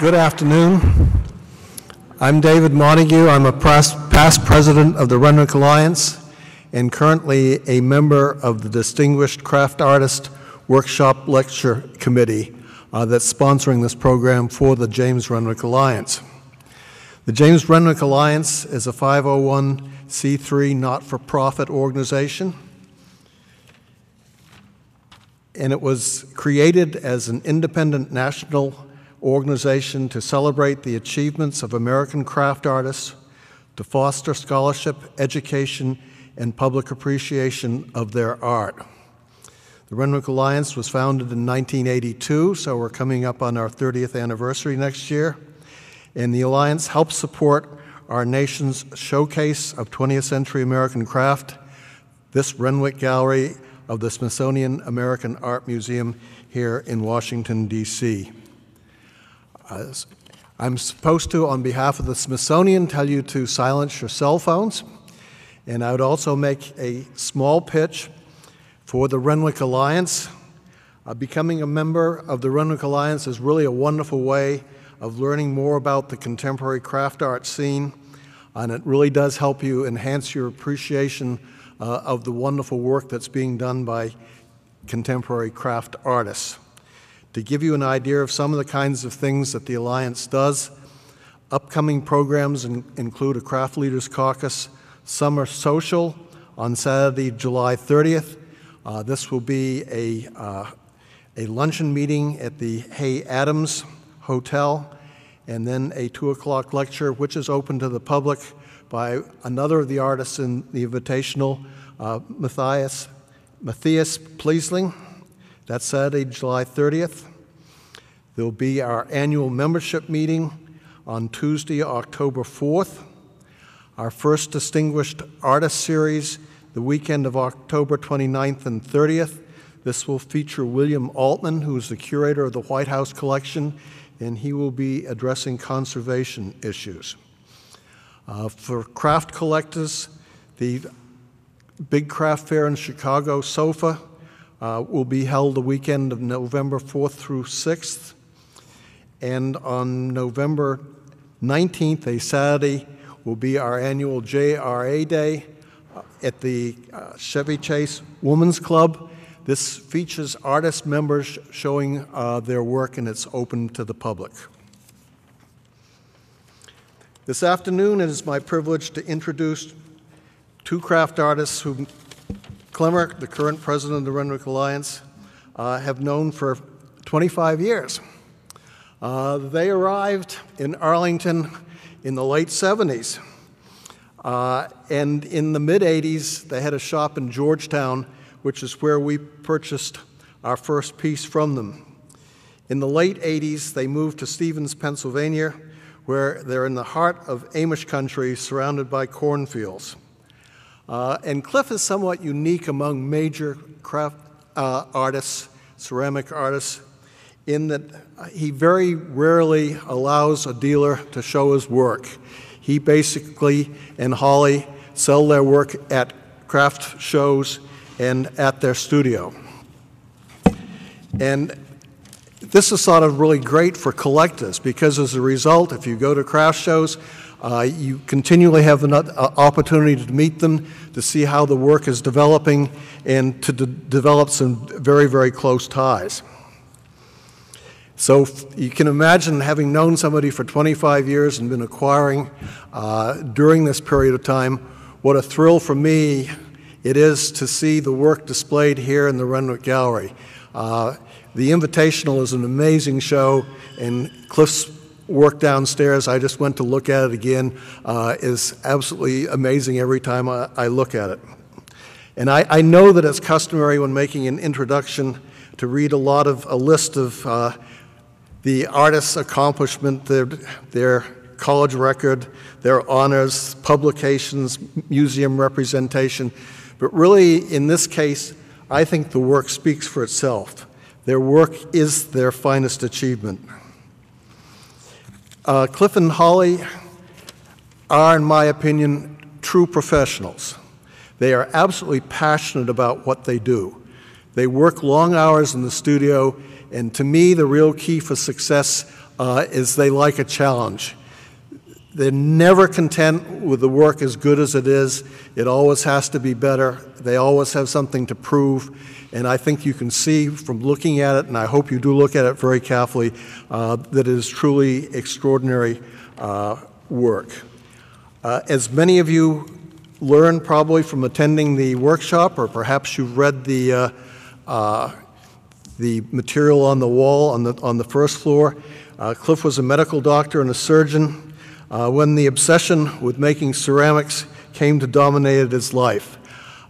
Good afternoon. I'm David Montague. I'm a past president of the Renwick Alliance and currently a member of the Distinguished Craft Artist Workshop Lecture Committee that's sponsoring this program for the James Renwick Alliance. The James Renwick Alliance is a 501c3 not-for-profit organization, and it was created as an independent national organization to celebrate the achievements of American craft artists, to foster scholarship, education, and public appreciation of their art. The Renwick Alliance was founded in 1982, so we're coming up on our 30th anniversary next year, and the Alliance helps support our nation's showcase of 20th century American craft, this Renwick Gallery of the Smithsonian American Art Museum here in Washington, D.C. I'm supposed to, on behalf of the Smithsonian, tell you to silence your cell phones, and I would also make a small pitch for the Renwick Alliance. Becoming a member of the Renwick Alliance is really a wonderful way of learning more about the contemporary craft art scene, and it really does help you enhance your appreciation of the wonderful work that's being done by contemporary craft artists. To give you an idea of some of the kinds of things that the Alliance does, upcoming programs include a Craft Leaders Caucus Summer Social on Saturday, July 30th. This will be a luncheon meeting at the Hay Adams Hotel, and then a 2 o'clock lecture, which is open to the public by another of the artists in the Invitational, Matthias Pleasling. That's Saturday, July 30th. There'll be our annual membership meeting on Tuesday, October 4th. Our first Distinguished Artist Series, the weekend of October 29th and 30th. This will feature William Altman, who's the curator of the White House collection, and he will be addressing conservation issues. For craft collectors, the Big Craft Fair in Chicago, SOFA, will be held the weekend of November 4th through 6th. And on November 19th, a Saturday, will be our annual JRA Day at the Chevy Chase Women's Club. This features artist members showing their work, and it's open to the public. This afternoon, it is my privilege to introduce two craft artists whom Clemmer, the current president of the Renwick Alliance, have known for 25 years. They arrived in Arlington in the late 70s, and in the mid-80s, they had a shop in Georgetown, which is where we purchased our first piece from them. In the late 80s, they moved to Stevens, Pennsylvania, where they're in the heart of Amish country, surrounded by cornfields. And Cliff is somewhat unique among major craft artists, ceramic artists, in that he very rarely allows a dealer to show his work. He basically and Holly sell their work at craft shows and at their studio. And this is sort of really great for collectors because as a result, if you go to craft shows, you continually have an opportunity to meet them, to see how the work is developing, and to develop some very, very close ties. So you can imagine, having known somebody for 25 years and been acquiring during this period of time, what a thrill for me it is to see the work displayed here in the Renwick Gallery. The Invitational is an amazing show, and Cliff's work downstairs, I just went to look at it again, is absolutely amazing every time I look at it. And I know that it's customary when making an introduction to read a list of the artist's accomplishment, their college record, their honors, publications, museum representation. But really, in this case, I think the work speaks for itself. Their work is their finest achievement. Cliff and Holly are, in my opinion, true professionals. They are absolutely passionate about what they do. They work long hours in the studio, and to me, the real key for success is they like a challenge. They're never content with the work as good as it is. It always has to be better. They always have something to prove. And I think you can see from looking at it, and I hope you do look at it very carefully, that it is truly extraordinary work. As many of you learned probably from attending the workshop, or perhaps you've read the material on the wall on the first floor, Cliff was a medical doctor and a surgeon when the obsession with making ceramics came to dominate his life.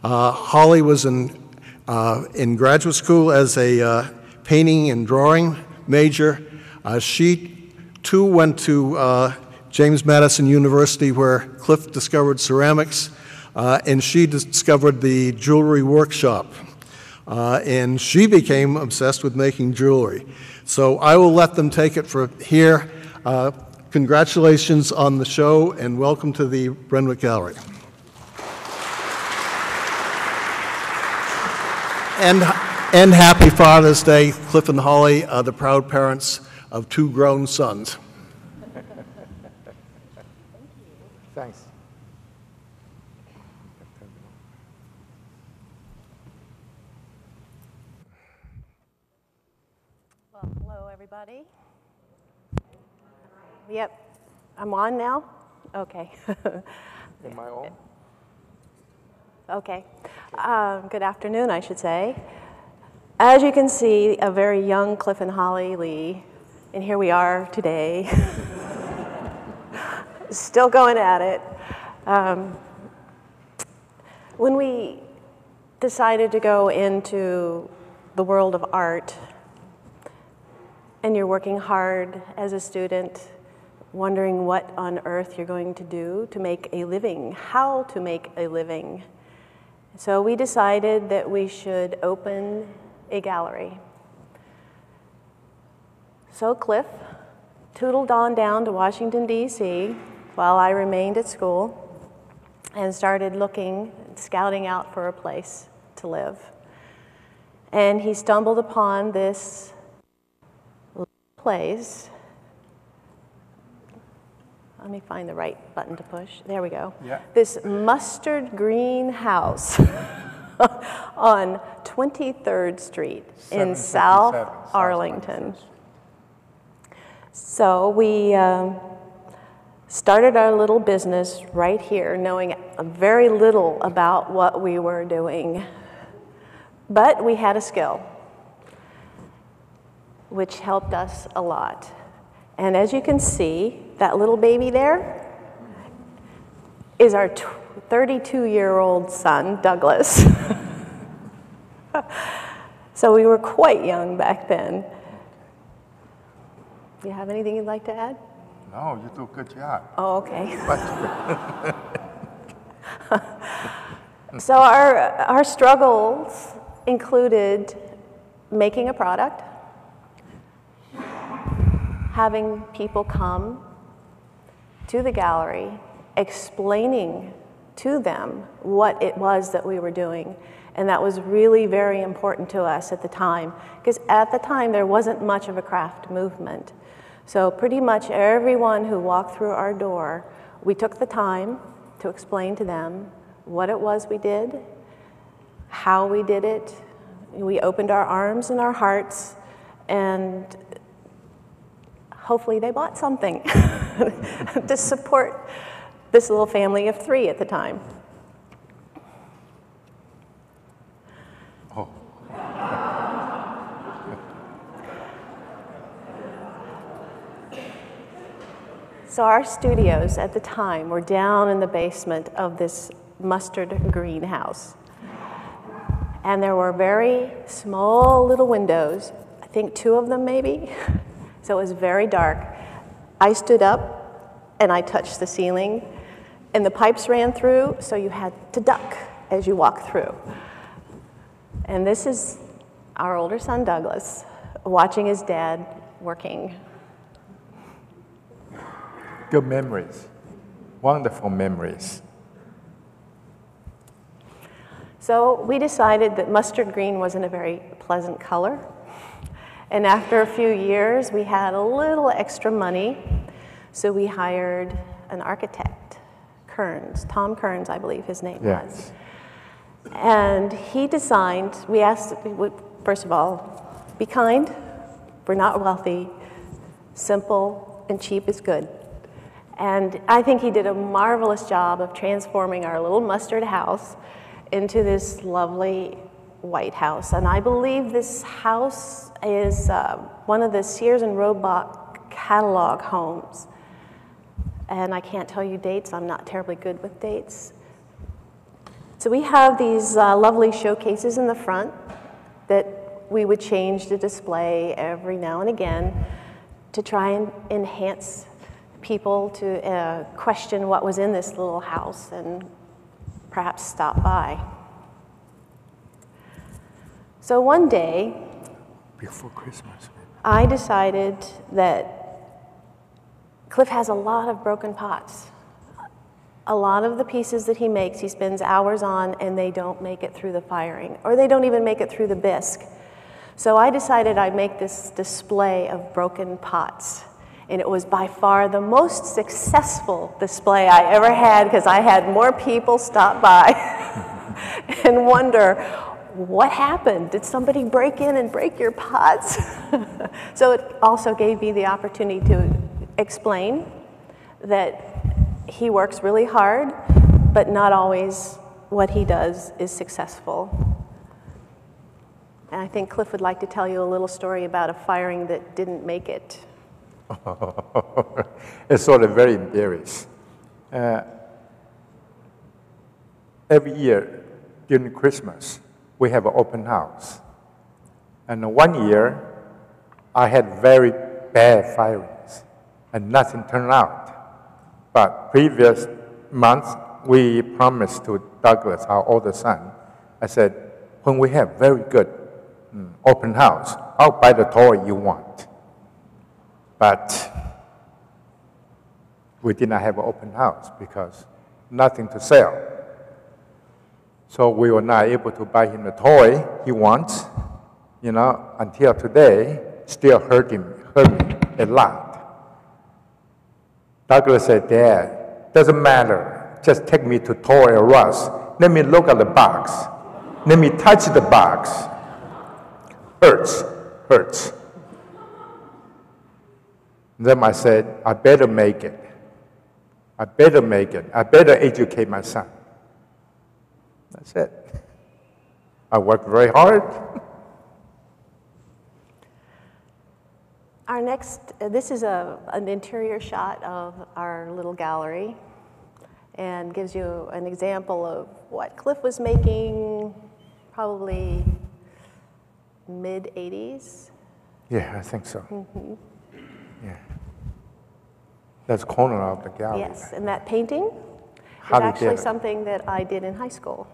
Holly was in graduate school as a painting and drawing major. She too went to James Madison University, where Cliff discovered ceramics, and she discovered the jewelry workshop. And she became obsessed with making jewelry. So I will let them take it from here. Congratulations on the show, and welcome to the Renwick Gallery. And happy Father's Day. Cliff and Holly are the proud parents of 2 grown sons. Thanks. Well, hello, everybody. Yep, I'm on now? Okay. Am I on? Okay. Good afternoon, I should say. As you can see, a very young Cliff and Holly Lee, and here we are today, still going at it. When we decided to go into the world of art, and you're working hard as a student, wondering what on earth you're going to do to make a living, how to make a living. So we decided that we should open a gallery. So Cliff tootled on down to Washington, D.C. while I remained at school and started looking, scouting out for a place to live. And he stumbled upon this place. Let me find the right button to push. There we go. Yeah. This mustard green house on 23rd Street in South Arlington. So we started our little business right here, knowing very little about what we were doing. But we had a skill, which helped us a lot. And as you can see, that little baby there is our 32-year-old son, Douglas. So we were quite young back then. Do you have anything you'd like to add? No, you do a good job. Oh, okay. So our struggles included making a product, having people come to the gallery, explaining to them what it was that we were doing. And that was really very important to us at the time, because at the time there wasn't much of a craft movement. So pretty much everyone who walked through our door, we took the time to explain to them what it was we did, how we did it. We opened our arms and our hearts, and hopefully they bought something to support this little family of 3 at the time. Oh. So our studios at the time were down in the basement of this mustard greenhouse. And there were very small little windows, I think 2 of them maybe. So it was very dark. I stood up and I touched the ceiling, and the pipes ran through, so you had to duck as you walked through. And this is our older son, Douglas, watching his dad working. Good memories. Wonderful memories. So we decided that mustard green wasn't a very pleasant color, And after a few years, we had a little extra money, so we hired an architect, Kearns, Tom Kearns, I believe his name was. And he designed, we asked, first of all, be kind, we're not wealthy, simple and cheap is good. And I think he did a marvelous job of transforming our little mustard house into this lovely white house. And I believe this house is one of the Sears and Roebuck catalog homes. And I can't tell you dates, I'm not terribly good with dates. So we have these lovely showcases in the front that we would change to display every now and again to try and enhance people to question what was in this little house and perhaps stop by. So one day, Before Christmas. I decided that Cliff has a lot of broken pots. A lot of the pieces that he makes, he spends hours on and they don't make it through the firing, or they don't even make it through the bisque. So I decided I'd make this display of broken pots. And it was by far the most successful display I ever had because I had more people stop by and wonder, what happened? Did somebody break in and break your pots? So it also gave me the opportunity to explain that he works really hard, but not always what he does is successful. And I think Cliff would like to tell you a little story about a firing that didn't make it. It's sort of very embarrassing. Every year during Christmas, we have an open house. And one year, I had very bad firings, and nothing turned out. But previous month, we promised to Douglas, our older son, I said, when we have very good open house, I'll buy the toy you want. But we did not have an open house because nothing to sell. So we were not able to buy him the toy he wants, until today, still hurt me a lot. Douglas said, Dad, doesn't matter. Just take me to Toys R Us. Let me look at the box. Let me touch the box. Hurts. Then I said, I better make it. I better educate my son. That's it. I worked very hard. Our next, this is an interior shot of our little gallery and gives you an example of what Cliff was making probably mid-80s. Yeah, I think so. Mm-hmm. Yeah. That's corner of the gallery. Yes, and that painting is actually something that I did in high school.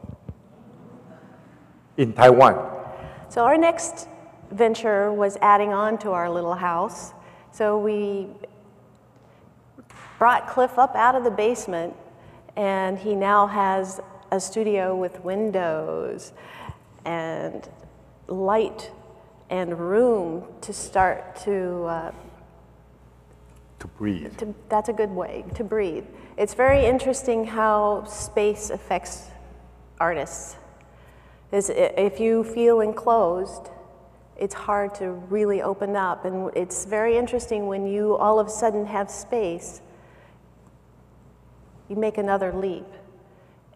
In Taiwan? So our next venture was adding on to our little house. So we brought Cliff up out of the basement, and he now has a studio with windows and light and room to start to breathe. That's a good way, to breathe. It's very interesting how space affects artists. If you feel enclosed, it's hard to really open up. And it's very interesting when you all of a sudden have space, you make another leap.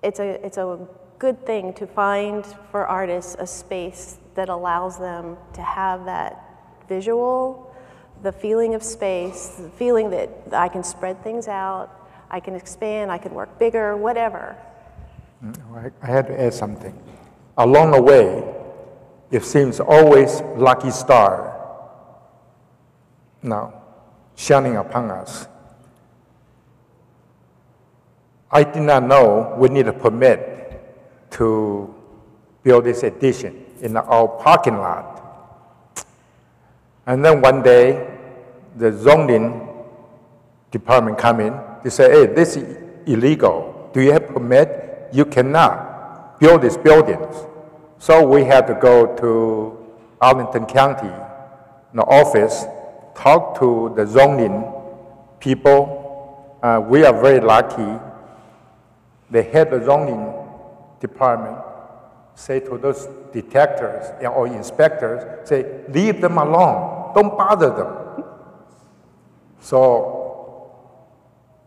It's a good thing to find for artists a space that allows them to have that visual, the feeling of space, the feeling that I can spread things out, I can expand, I can work bigger, whatever. I had to add something. Along the way, it seems always lucky star now shining upon us. I did not know we need a permit to build this addition in our parking lot. And then one day, the zoning department come in. They say, hey, this is illegal. Do you have permit? You cannot build these buildings. So we had to go to Arlington County in the office, talk to the zoning people. We are very lucky. The head of the zoning department say to those detectors or inspectors, say, leave them alone, don't bother them. So,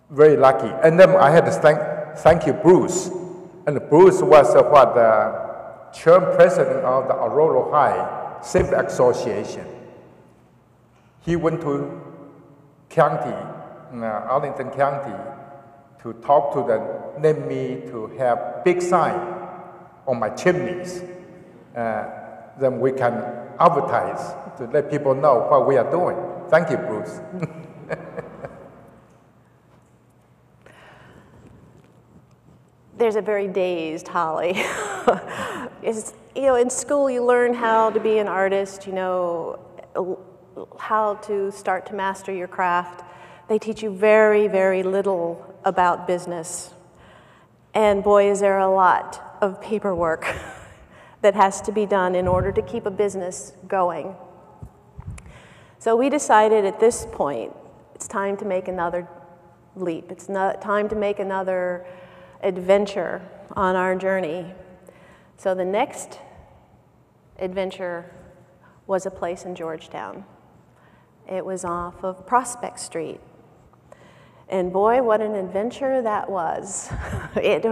very lucky. And then I had to thank you, Bruce. And Bruce was the chairperson of the Aurora High Civic Association. He went to county, Arlington County, to talk to them, named me to have big sign on my chimneys. Then we can advertise to let people know what we are doing. Thank you, Bruce. There's a very dazed Holly. In school you learn how to be an artist, how to start to master your craft. They teach you very, very little about business. And boy, is there a lot of paperwork that has to be done in order to keep a business going. So we decided at this point, it's time to make another leap. It's not time to make another adventure on our journey. So the next adventure was a place in Georgetown. It was off of Prospect Street. And boy, what an adventure that was. It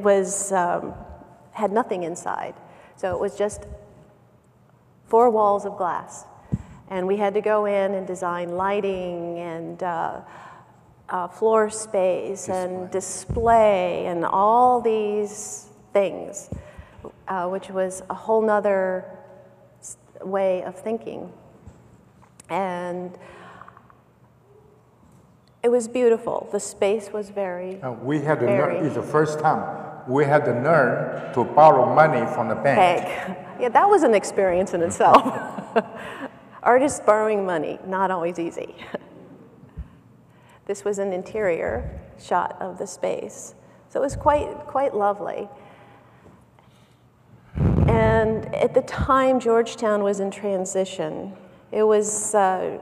was, had nothing inside. So it was just 4 walls of glass. And we had to go in and design lighting and floor space and display and all these things, which was a whole nother way of thinking. And it was beautiful. The space was very, we had to learn, it's the first time we had to learn to borrow money from the bank. Yeah, that was an experience in itself. Artists borrowing money, not always easy. This was an interior shot of the space. So it was quite lovely. And at the time, Georgetown was in transition. It was a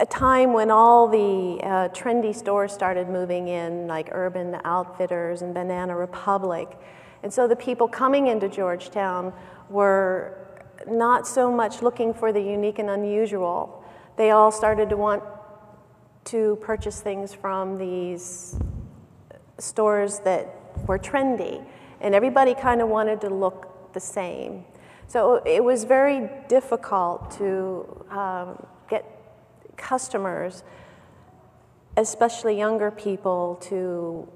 time when all the trendy stores started moving in, like Urban Outfitters and Banana Republic. And so the people coming into Georgetown were not so much looking for the unique and unusual. They all started to want to purchase things from these stores that were trendy. And everybody kind of wanted to look the same. So it was very difficult to get customers, especially younger people, to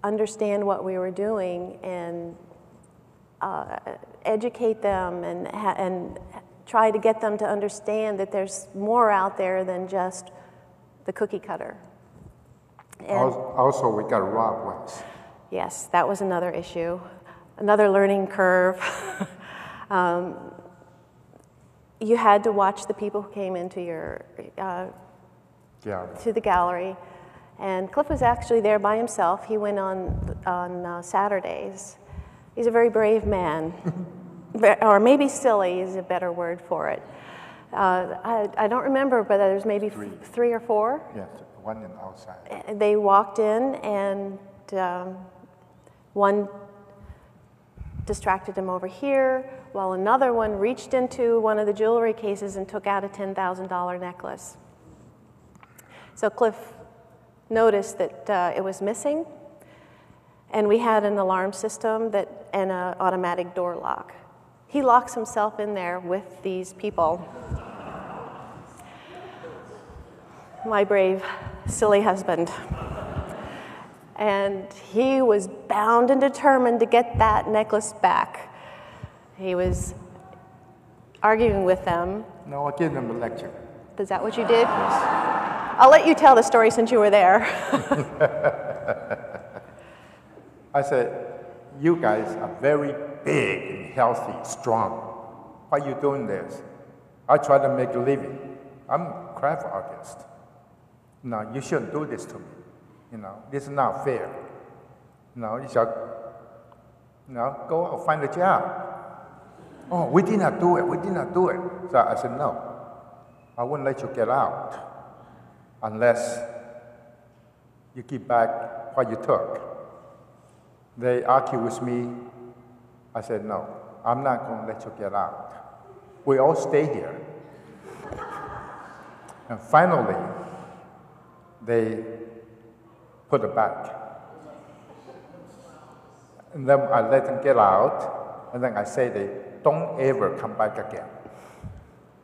understand what we were doing and educate them and try to get them to understand that there's more out there than just the cookie cutter. And also, we got robbed once. Yes, that was another issue, another learning curve. You had to watch the people who came into your to the gallery, and Cliff was actually there by himself. He went on Saturdays. He's a very brave man, or maybe silly is a better word for it. I don't remember, but there's maybe 3 or 4. Yes, one in outside. They walked in, and one distracted him over here, while another one reached into one of the jewelry cases and took out a $10,000 necklace. So Cliff noticed that it was missing, and we had an alarm system and an automatic door lock. He locks himself in there with these people. My brave, silly husband. And he was bound and determined to get that necklace back. He was arguing with them. No, I gave them a lecture. Is that what you did? Yes. I'll let you tell the story since you were there. I said, you guys are very big and healthy, strong. Why are you doing this? I try to make a living. I'm a craft artist. No, you shouldn't do this to me. This is not fair. You shall, go out, find a job. Oh, we did not do it. We did not do it. So I said, no. I wouldn't let you get out unless you give back what you took. They argued with me. I said, no, I'm not going to let you get out. We all stay here. And finally, they put it back. And then I let them get out, and then I say, don't ever come back again.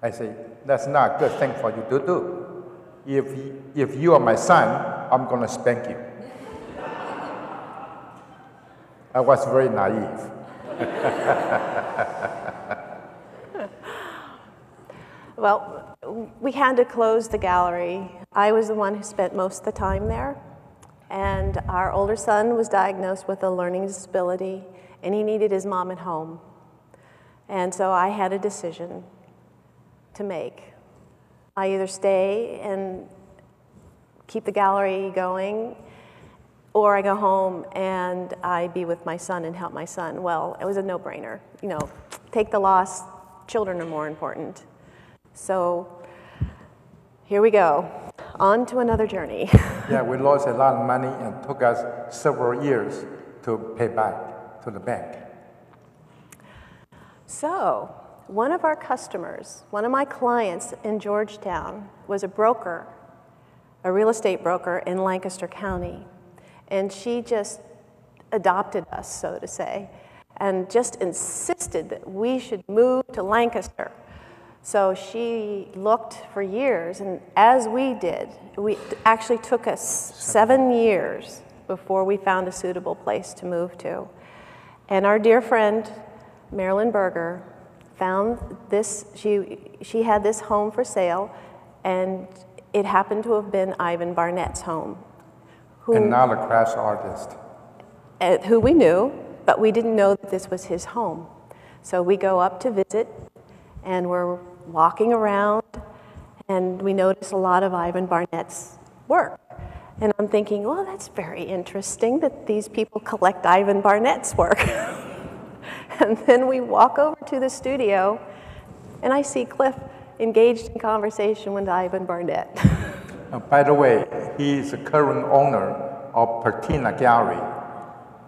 I say, that's not a good thing for you to do. If you are my son, I'm going to spank you. I was very naive. Well, we had to close the gallery. I was the one who spent most of the time there. And our older son was diagnosed with a learning disability, and he needed his mom at home. And so I had a decision to make. I either stay and keep the gallery going, or I go home and I be with my son and help my son. Well, it was a no-brainer. You know, take the loss, children are more important. So here we go, on to another journey. Yeah, we lost a lot of money and took us several years to pay back to the bank. So one of our customers, one of my clients in Georgetown, was a broker, a real estate broker in Lancaster County. And she just adopted us, so to say, and just insisted that we should move to Lancaster. So she looked for years, and as we did, it actually took us 7 years before we found a suitable place to move to. And our dear friend, Marilyn Berger, found this, she had this home for sale, and it happened to have been Ivan Barnett's home. And not a craft artist. Who we knew, but we didn't know that this was his home. So we go up to visit, and we're walking around, and we notice a lot of Ivan Barnett's work. And I'm thinking, well, that's very interesting that these people collect Ivan Barnett's work. And then we walk over to the studio, and I see Cliff engaged in conversation with Ivan Barnett. By the way, he is the current owner of Patina Gallery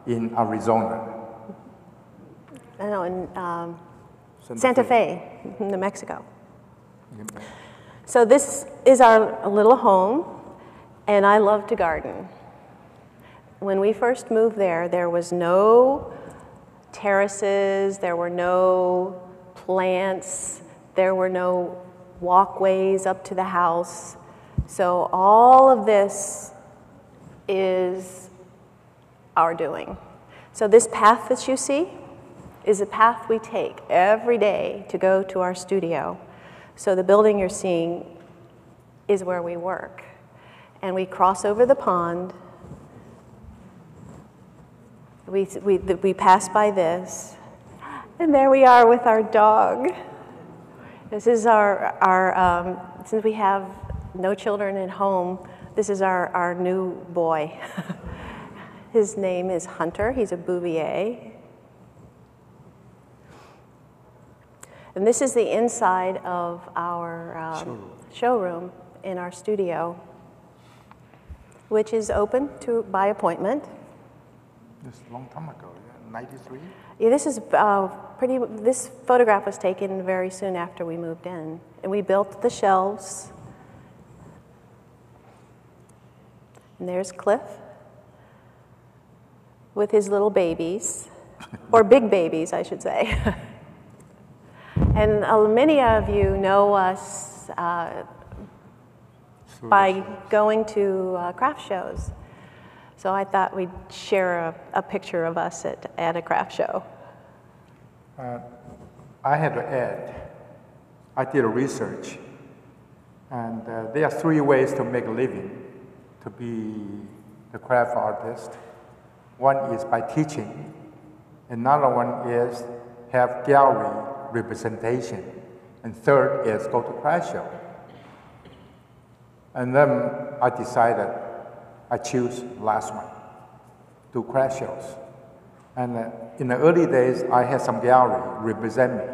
in Arizona. I know, in Santa Fe, New Mexico. So this is our little home, and I love to garden. When we first moved there, there was no terraces, there were no plants, there were no walkways up to the house. So all of this is our doing. So this path that you see is a path we take every day to go to our studio. So the building you're seeing is where we work. And we cross over the pond. We pass by this. And there we are with our dog. This is since we have no children at home, this is our new boy. His name is Hunter. He's a Bouvier. And this is the inside of our showroom in our studio, which is open by appointment. This is a long time ago, yeah? 93? Yeah, this is this photograph was taken very soon after we moved in. And we built the shelves. And there's Cliff with his little babies, or big babies, I should say. And many of you know us by going to craft shows. So I thought we'd share a picture of us at a craft show. I had to add, I did a research, and there are 3 ways to make a living to be the craft artist. One is by teaching, another one is have gallery representation, and third is go to craft show. And then I decided I choose last one, do craft shows. And in the early days, I had some gallery represent me,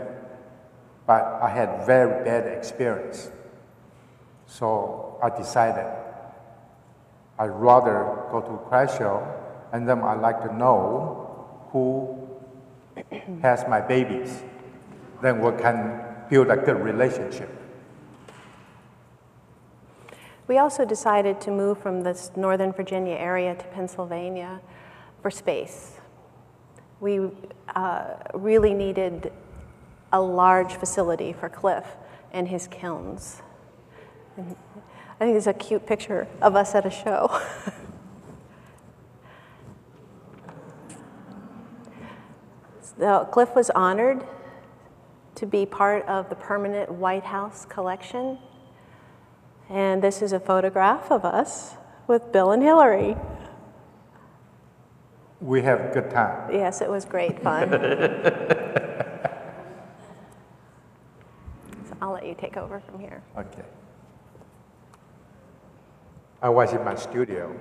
but I had very bad experience. So I decided I'd rather go to craft show, and then I'd like to know who has my babies. Then we can build a good relationship. We also decided to move from this Northern Virginia area to Pennsylvania for space. We really needed a large facility for Cliff and his kilns. And I think there's a cute picture of us at a show. So Cliff was honored to be part of the permanent White House collection. And this is a photograph of us with Bill and Hillary. We have a good time. Yes, it was great fun. So I'll let you take over from here. Okay. I was in my studio,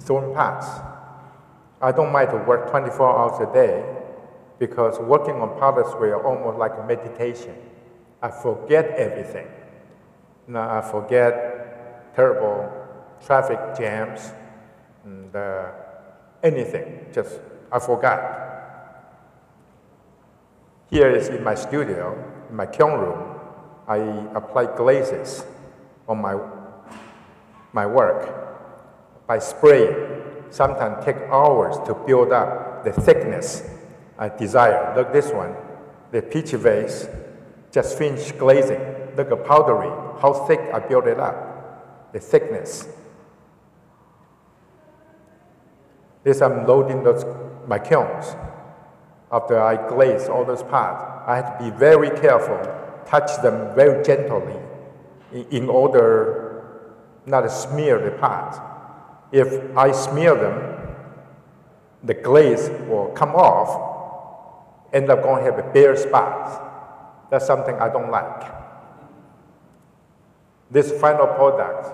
throwing parts. I don't mind to work 24 hours a day because working on pottery is almost like a meditation. I forget everything. I forget terrible traffic jams and anything. Just I forgot. Here is in my studio, in my kiln room. I apply glazes on my work by spraying. Sometimes take hours to build up the thickness I desire. Look this one, the peach vase, just finished glazing. Look at powdery, how thick I built it up, the thickness. This I'm loading my kilns. After I glaze all those parts, I have to be very careful, touch them very gently in order not to smear the parts. If I smear them, the glaze will come off, end up going to have a bare spots. That's something I don't like. This final product,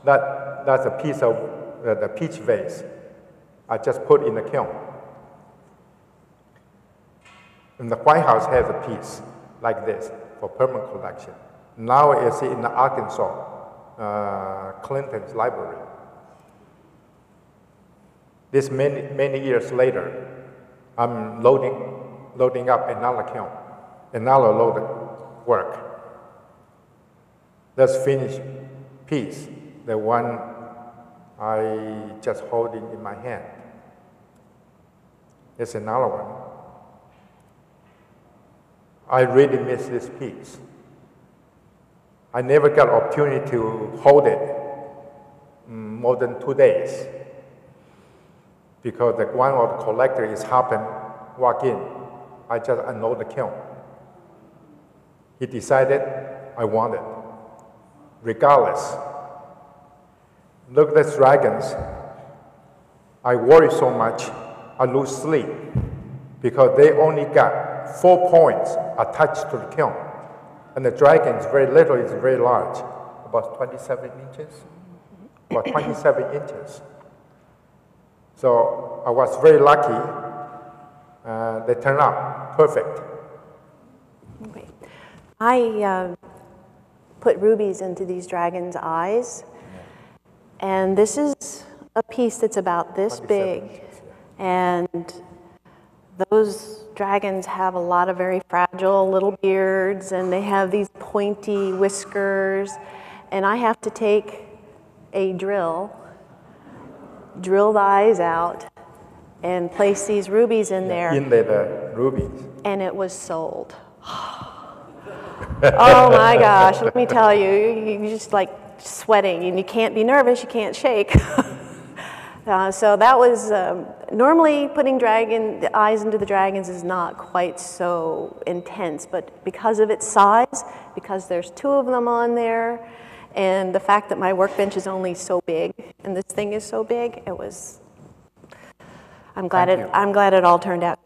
that's a piece of the peach vase I just put in the kiln. And the White House has a piece like this for permanent collection. Now it's in the Arkansas, Clinton's library. This many years later, I'm loading up another kiln, another loaded work. That's finished piece, the one I just holding in my hand. There's another one. I really miss this piece. I never got opportunity to hold it more than 2 days because one of the collectors happened, walk in. I just unload the kiln. He decided I want it, regardless. Look at the dragons. I worry so much, I lose sleep because they only got 4 points attached to the kiln. And the dragon is very little, it's very large, about 27 inches, about 27 inches. So I was very lucky. They turned out perfect. Okay. I put rubies into these dragons' eyes, and this is a piece that's about this big, inches, yeah. and those dragons have a lot of very fragile little beards, and they have these pointy whiskers, and I have to take a drill the eyes out, and place these rubies in there. In the rubies. And it was sold. Oh my gosh, let me tell you, you're just like sweating, and you can't be nervous, you can't shake. So that was, normally putting the eyes into the dragons is not quite so intense, but because of its size, because there's 2 of them on there, and the fact that my workbench is only so big, and this thing is so big, it was, I'm glad it all turned out.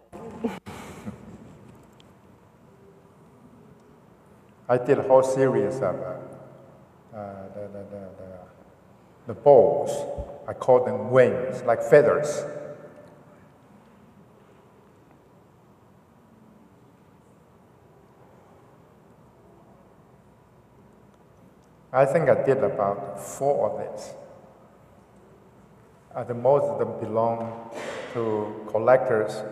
I did a whole series of the bowls. I call them wings, like feathers. I think I did about 4 of this. The most of them belong to collectors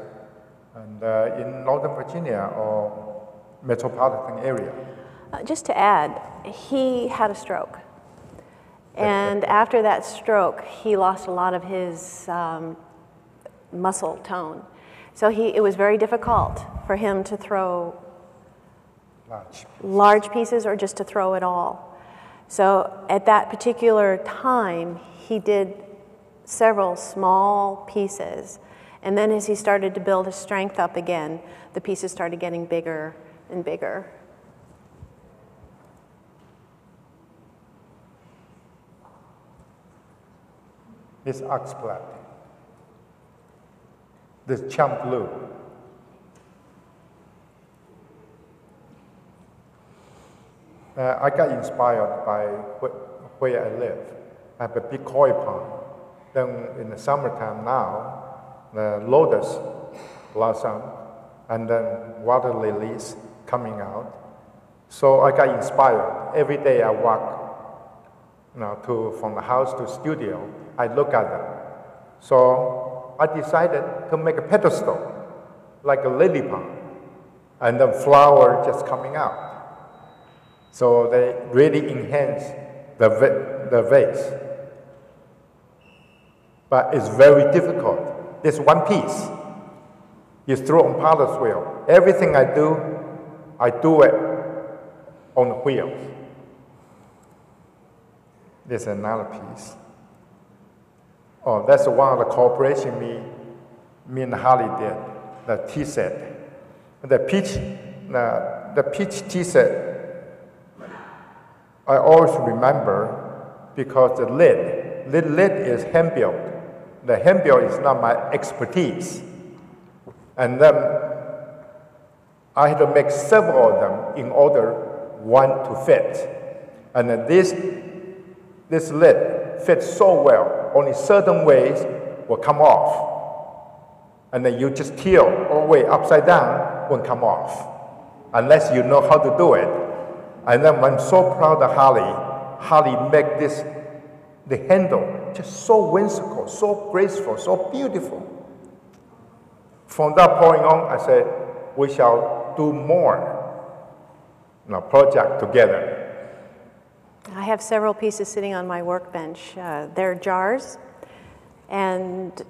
and in Northern Virginia or metropolitan area. Just to add, he had a stroke. And after that stroke, he lost a lot of his muscle tone. So it was very difficult for him to throw large pieces or just to throw it all. So at that particular time, he did several small pieces. And then as he started to build his strength up again, the pieces started getting bigger and bigger. This oxblood, this champ blue. I got inspired by where I live. I have a big koi pond. Then in the summertime now, the lotus blossom and then water lilies coming out. So I got inspired. Every day I walk from the house to studio, I look at them. So I decided to make a pedestal, like a lily pond, and the flower just coming out. So they really enhance the vase. But it's very difficult. This one piece, you throw on potter's wheel. Everything I do it on the wheels. There's another piece. Oh, that's one of the cooperation me and Holly did, the tea set. The peach tea set, I always remember because the lid is hand-built. The hand-built is not my expertise. And then I had to make several of them in order one to fit. And then this lid fits so well, only certain ways will come off. And then you just tilt all the way upside down, won't come off, unless you know how to do it. And then I'm so proud of Holly. Holly make the handle just so whimsical, so graceful, so beautiful. From that point on, I said, we shall do more project together. I have several pieces sitting on my workbench. They're jars, and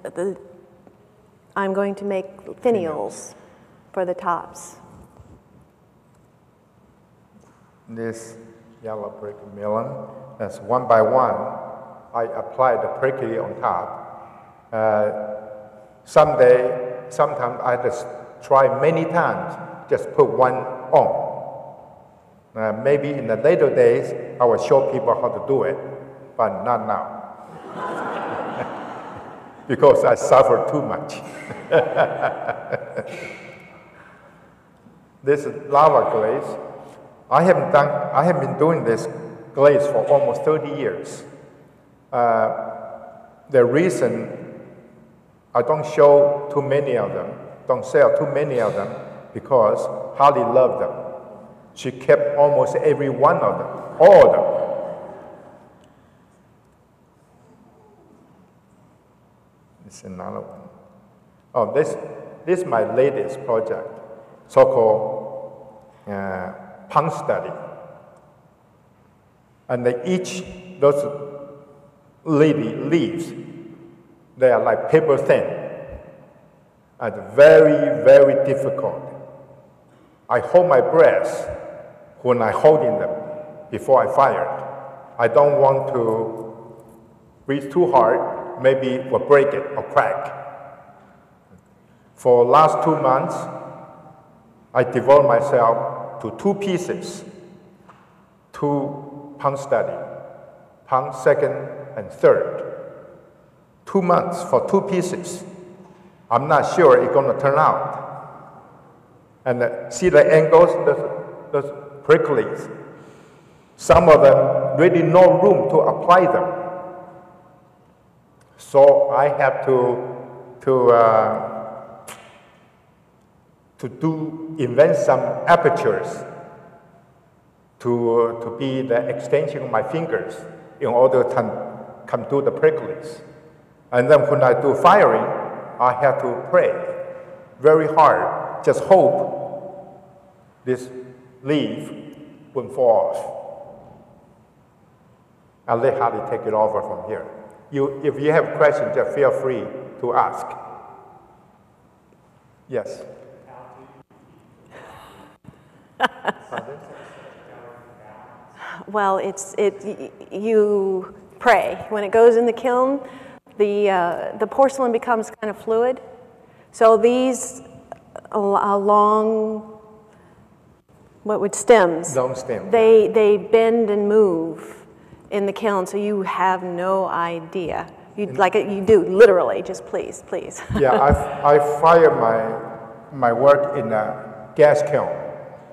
I'm going to make finials for the tops. This yellow brick melon, that's one by one. I apply the prickly on top. Sometimes I just try many times, just put one on. Maybe in the later days, I will show people how to do it, but not now. Because I suffer too much. This is lava glaze. I have been doing this glaze for almost 30 years. The reason I don't show too many of them, don't sell too many of them, because Holly loved them. She kept almost every one of them, all of them. This is another one. Oh, this is my latest project, so-called punk study. And those leaves, they are like paper thin, and very, very difficult. I hold my breath when I'm holding them before I fire it. I don't want to breathe too hard, maybe it will break it or crack. For the last 2 months, I devote myself to 2 pieces, 2 punk study, punk second and third. 2 months for 2 pieces. I'm not sure it's going to turn out. And see the angles, those pricklies. Some of them really no room to apply them. So I have to invent some apertures to be the extension of my fingers in order to come do the prickles. And then when I do firing, I have to pray very hard, just hope this leaf won't fall off. I'll let Hardy take it over from here. If you have questions, just feel free to ask. Yes. Well, you pray. When it goes in the kiln, the porcelain becomes kind of fluid. So these long, stems? Long stem. They bend and move in the kiln, so you have no idea. You do, literally, just please. Yeah, I fire my work in a gas kiln,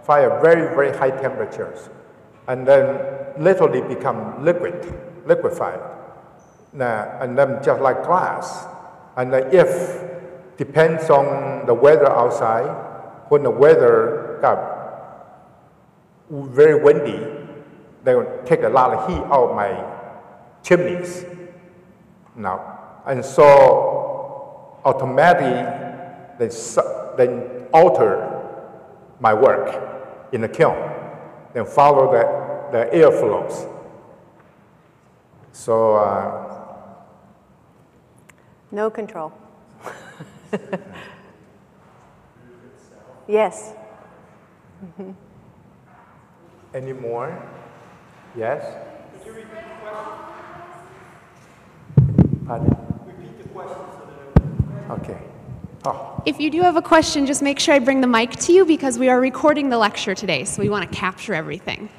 fire very, very high temperatures, and then literally become liquefied. And then just like glass. And if, depends on the weather outside, when the weather got very windy, they will take a lot of heat out of my chimneys. Now, and so automatically they alter my work in the kiln, then follow the airflows. So no control. Yes. Mm-hmm. Any more? Yes? Could you repeat the question? Pardon? Repeat the question so that Okay. Oh. If you do have a question, just make sure I bring the mic to you because we are recording the lecture today, so we want to capture everything.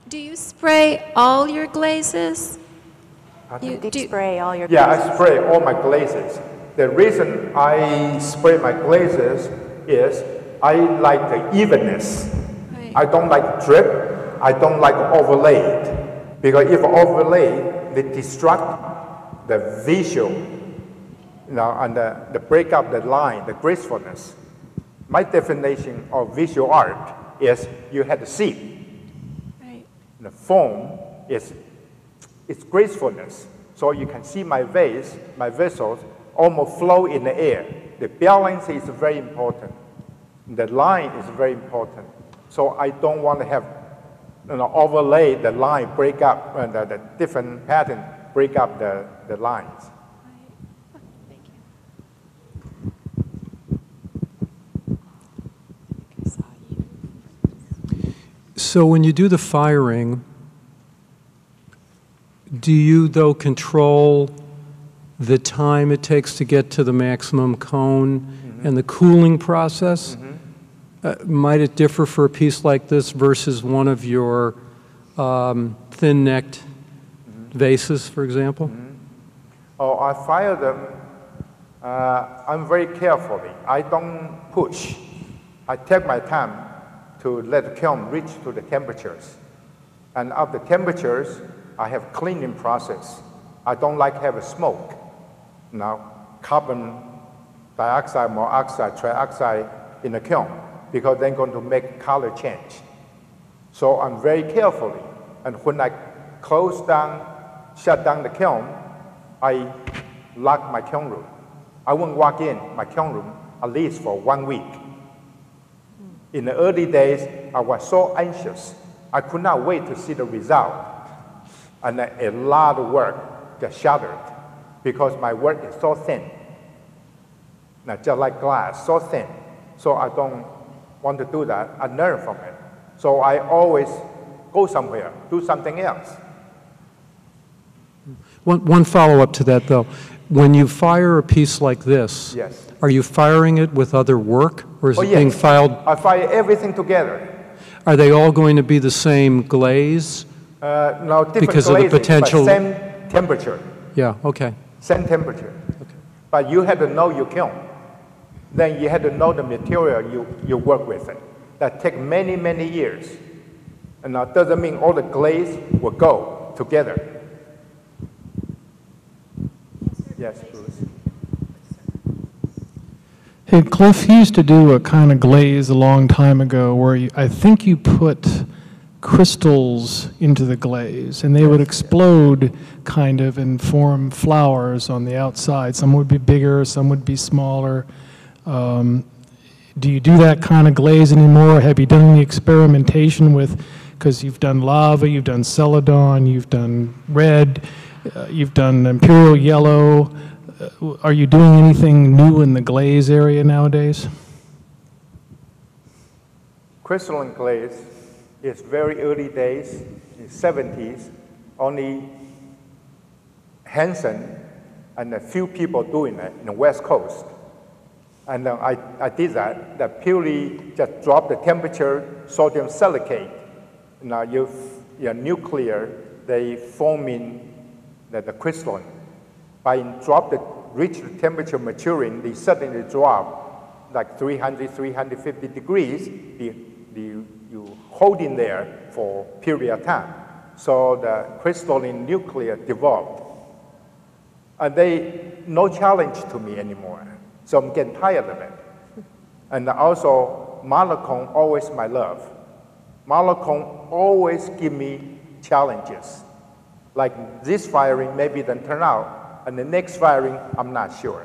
Do you spray all your glazes? Spray all your Yeah, glazes. I spray all my glazes. The reason I spray my glazes is I like the evenness. Right. I don't like drip. I don't like overlaid. Because if overlaid, they destruct the visual, and the break up the line, the gracefulness. My definition of visual art is you have to see. Right. The form is its gracefulness. So you can see my vase, my vessels, almost flow in the air. The balance is very important. The line is very important. So I don't want to have overlay the line, break up, the different pattern, break up the lines. Thank you. So when you do the firing, do you, though, control the time it takes to get to the maximum cone and the cooling process? Might it differ for a piece like this versus one of your thin-necked vases, for example? Oh, I fire them. I'm very carefully. I don't push. I take my time to let the kiln reach to the temperatures. And of the temperatures, I have cleaning process. I don't like have a smoke. Carbon dioxide, monoxide, trioxide in the kiln, because they're going to make color change. So I'm very carefully. And when I shut down the kiln, I lock my kiln room. I won't walk in my kiln room at least for 1 week. In the early days, I was so anxious. I could not wait to see the result. And a lot of work just shattered because my work is so thin. Just like glass, so thin. So I don't want to do that. I learn from it. So I always go somewhere, do something else. One follow-up to that, though. When you fire a piece like this, Yes. are you firing it with other work, or is it being Yes. filed? I fire everything together. Are they all going to be the same glaze? No, different Because of the glazing, potential- but same temperature. Yeah, okay. Same temperature. But you had to know your kiln. Then you had to know the material you work with it. That take many, many years. And that doesn't mean all the glaze will go together. Yes, Bruce. Hey, Cliff, you used to do a kind of glaze a long time ago where I think you put crystals into the glaze, and they would explode kind of and form flowers on the outside. Some would be bigger, some would be smaller. Do you do that kind of glaze anymore? Have you done any experimentation with, because you've done lava, you've done celadon, you've done red, you've done imperial yellow. Are you doing anything new in the glaze area nowadays? Crystalline glaze is very early days, in 70s, only Hansen and a few people doing it in the West Coast. And I did that purely just drop the temperature, sodium silicate. Now your nuclear, they form in the crystalline. By reach the temperature maturing, they suddenly drop like 300, 350 degrees. You hold in there for a period of time. So the crystalline nuclear developed. And no challenge to me anymore. So I'm getting tired of it. And also, monochrome, always my love. Monochrome always give me challenges. Like this firing maybe didn't turn out, and the next firing, I'm not sure.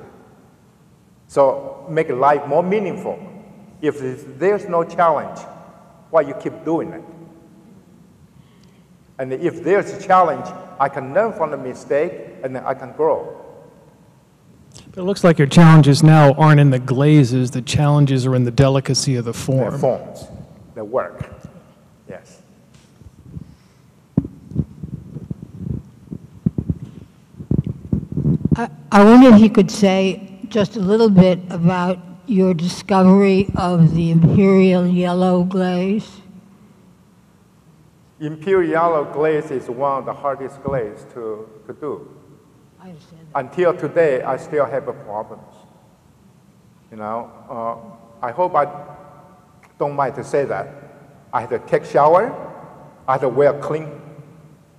So make life more meaningful. If there's no challenge, why you keep doing it? And if there's a challenge, I can learn from the mistake, and then I can grow. It looks like your challenges now aren't in the glazes. The challenges are in the delicacy of the form. The forms, the work, yes. I wonder if you could say just a little bit about your discovery of the imperial yellow glaze. Imperial yellow glaze is one of the hardest glaze to do. I understand that. Until today, I still have problems. You know, I hope I don't mind to say that. I had to take shower, I had to wear clean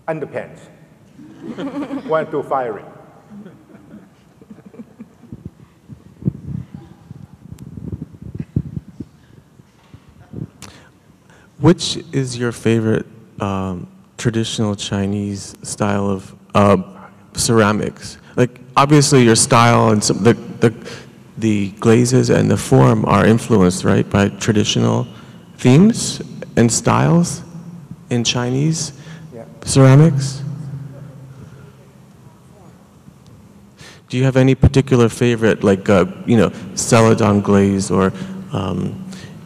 underpants when to firing. Which is your favorite traditional Chinese style of ceramics? Like, obviously your style and the glazes and the form are influenced, right, by traditional themes and styles in Chinese ceramics? Do you have any particular favorite, like, celadon glaze or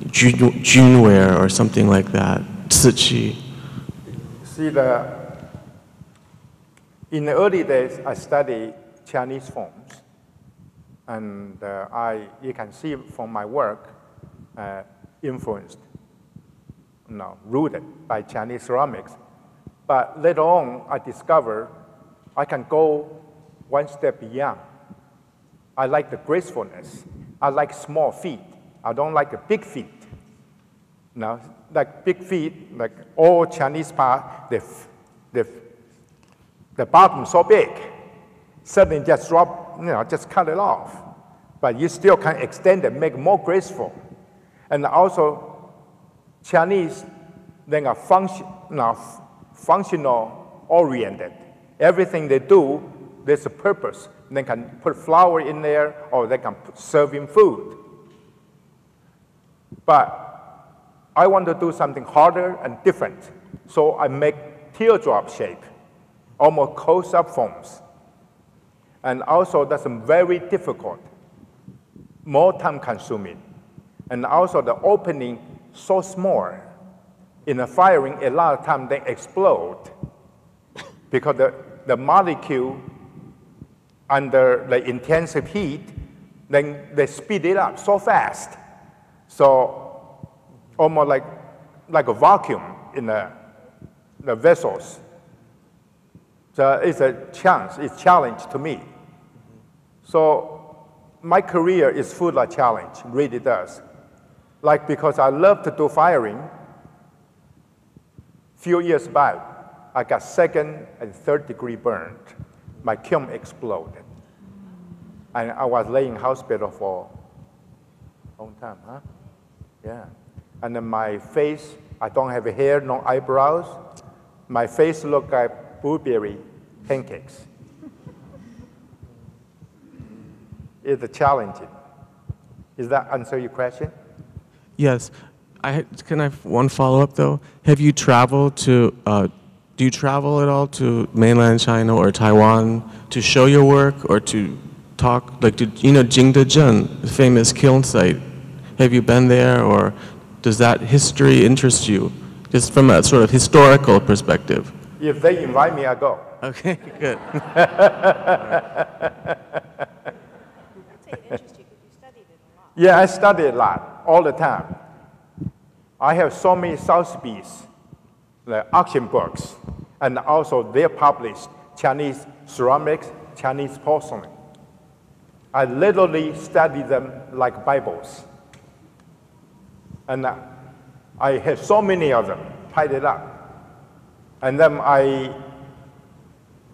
Junware or something like that? Ziqi. See, in the early days, I studied Chinese forms, and you can see from my work, influenced, rooted by Chinese ceramics. But later on, I discovered I can go one step beyond. I like the gracefulness. I like small feet. I don't like the big feet. Now, like big feet, like all Chinese part, the bottom so big, suddenly just drop, just cut it off. But you still can extend it, make it more graceful. And also, Chinese, they are functional oriented. Everything they do, there's a purpose. They can put flour in there, or they can serve in food. But I want to do something harder and different. So I make teardrop shape, almost close-up forms. And also that's very difficult, more time-consuming. And also the opening so small. In the firing, a lot of time they explode because the molecule under the intensive heat, then they speed it up so fast. So almost like a vacuum in the vessels. So it's a challenge to me. So my career is full of challenge, really does. Like, because I love to do firing, few years back, I got 2nd and 3rd degree burned. My kiln exploded. And I was laying in hospital for Long time, huh? Yeah. And then my face, I don't have hair, no eyebrows. My face look like blueberry pancakes. It's challenging. Does that answer your question? Yes. Can I have one follow-up, though? Have you traveled to, do you travel at all to mainland China or Taiwan to show your work or to talk, like, Jingdezhen, the famous kiln site? Have you been there, or does that history interest you, just from a sort of historical perspective? If they invite me, I go. Okay, good. Yeah, I study a lot, all the time. I have so many Sotheby's, the auction books, and also they published Chinese ceramics, Chinese porcelain. I literally study them like Bibles. And I have so many of them, piled it up. And then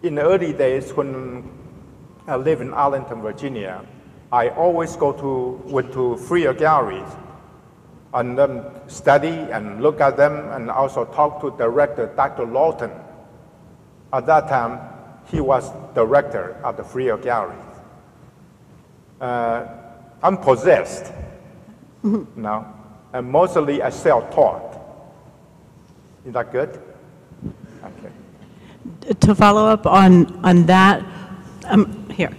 in the early days when I lived in Arlington, Virginia, I always went to freer galleries and then study and look at them and also talk to director Dr. Lawton. At that time, he was director of the freer galleries. I'm possessed now, and mostly I self-taught. Is that good? Okay. To follow up on that, here.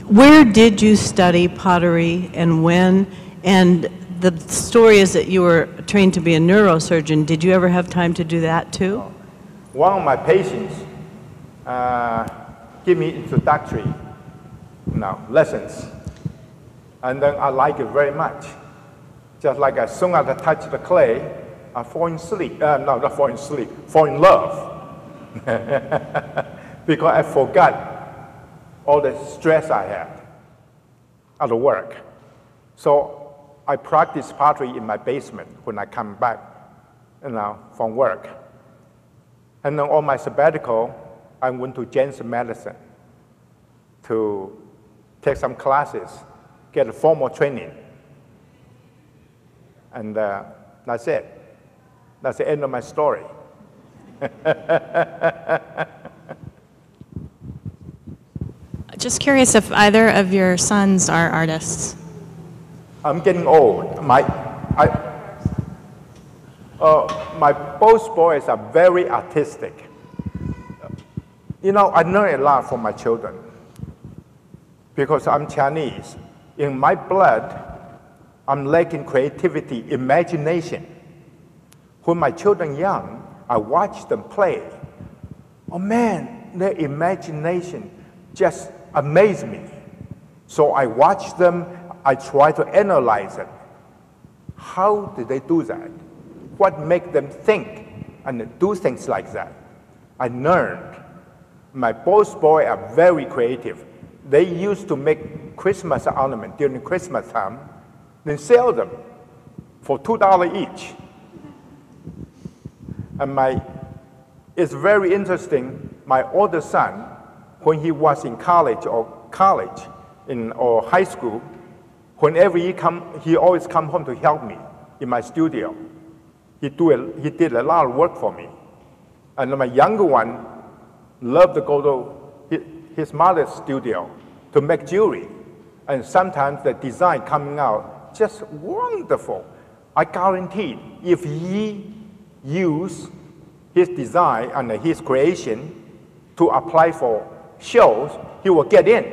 Where did you study pottery and when? And the story is that you were trained to be a neurosurgeon. Did you ever have time to do that too? One of my patients gave me introductory lessons. And then I like it very much. Just like as soon as I touch the clay, I fall in sleep. No, not fall in sleep, fall in love. Because I forgot all the stress I had at the work. So I practice pottery in my basement when I come back from work. And then on my sabbatical, I went to Janssen Medicine to take some classes, get a formal training. And that's it. That's the end of my story. Just curious if either of your sons are artists. I'm getting old. My both boys are very artistic. I learn a lot from my children because I'm Chinese. In my blood, I'm lacking creativity, imagination. When my children young, I watch them play. Oh man, their imagination just amazed me. So I watch them, I try to analyze it. How did they do that? What makes them think and do things like that? I learned. My both boys are very creative. They used to make Christmas ornaments during Christmas time, then sell them for $2 each. And it's very interesting, my older son, when he was in college or high school, whenever he always come home to help me in my studio. He did a lot of work for me. And my younger one loved to go to his mother's studio to make jewelry. And sometimes the design coming out just wonderful. I guarantee if he use his design and his creation to apply for shows, he will get in.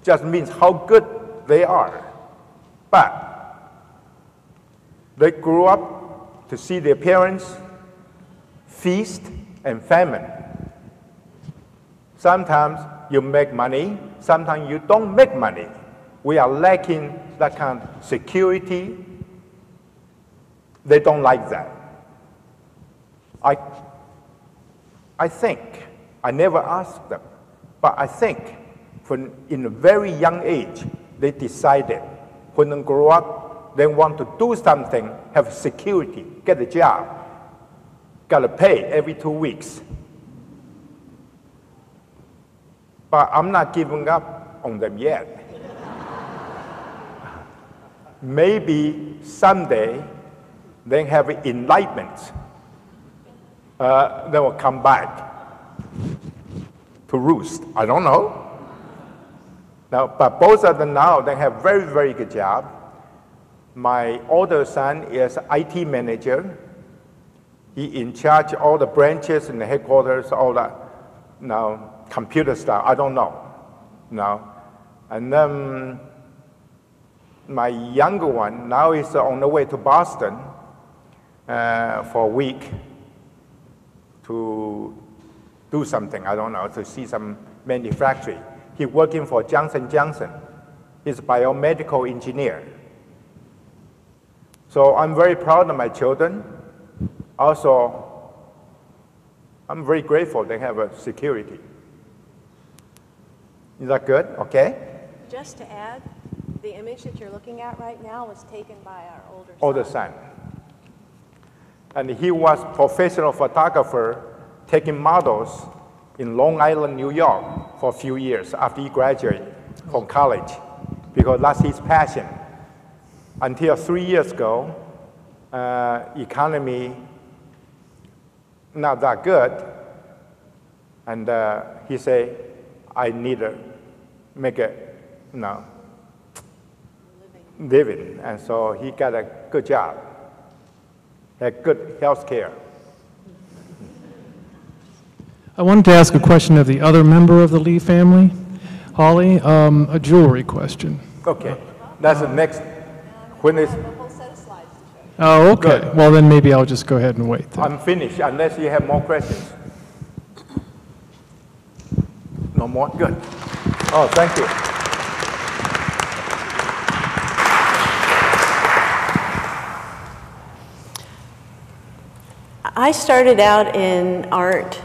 Just means how good they are. But they grew up to see their parents feast and famine. Sometimes you make money, sometimes you don't make money. We are lacking that kind of security. They don't like that. I think, I never asked them, but I think when in a very young age, they decided when they grow up, they want to do something, have security, get a job, got to pay every 2 weeks. But I'm not giving up on them yet. maybe someday they have enlightenment. They will come back to roost. I don't know. Now, but both of them now, they have very, very good job. My older son is IT manager. He in charge of all the branches and the headquarters, all the computer stuff. I don't know. And then my younger one now is on the way to Boston for a week to do something, I don't know, to see some manufacturing. He's working for Johnson & Johnson. He's a biomedical engineer. So I'm very proud of my children. Also, I'm very grateful they have a security. Is that good? Okay? Just to add, the image that you're looking at right now was taken by our older son. And he was professional photographer taking models in Long Island, New York for a few years after he graduated from college, because that's his passion. Until 3 years ago, economy not that good, and he said, I need to make a living, and so he got a good job, had good health care. I wanted to ask a question of the other member of the Lee family, Holly, a jewelry question. Okay, that's the next. When is? Oh, okay. Good. Well, then maybe I'll just go ahead and wait. Then. I'm finished, unless you have more questions. No more? Good. Oh, thank you. I started out in art.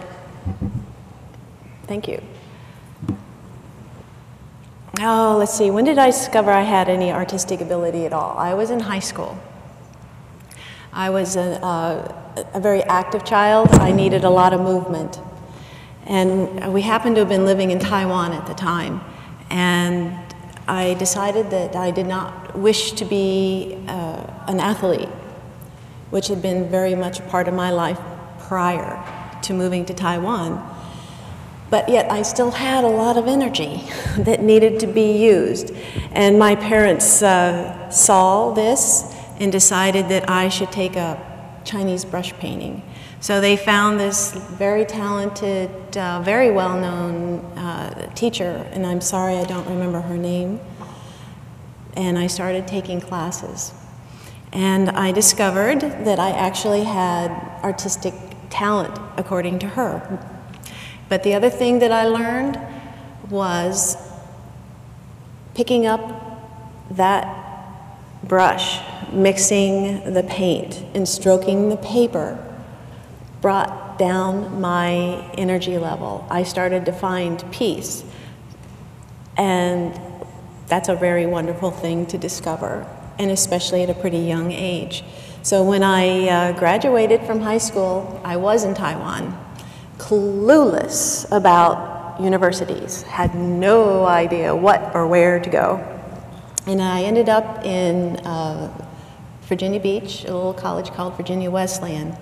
Thank you. Oh, let's see. When did I discover I had any artistic ability at all? I was in high school. I was a very active child. I needed a lot of movement. And we happened to have been living in Taiwan at the time. And I decided that I did not wish to be an athlete, which had been very much a part of my life prior to moving to Taiwan. But yet I still had a lot of energy that needed to be used. And my parents saw this and decided that I should take up Chinese brush painting. So they found this very talented, very well-known teacher, and I'm sorry I don't remember her name. And I started taking classes. And I discovered that I actually had artistic talent, according to her. But the other thing that I learned was picking up that brush, mixing the paint, and stroking the paper brought down my energy level. I started to find peace. And that's a very wonderful thing to discover, and especially at a pretty young age. So when I graduated from high school, I was in Taiwan, clueless about universities, had no idea what or where to go. And I ended up in Virginia Beach, a little college called Virginia Wesleyan,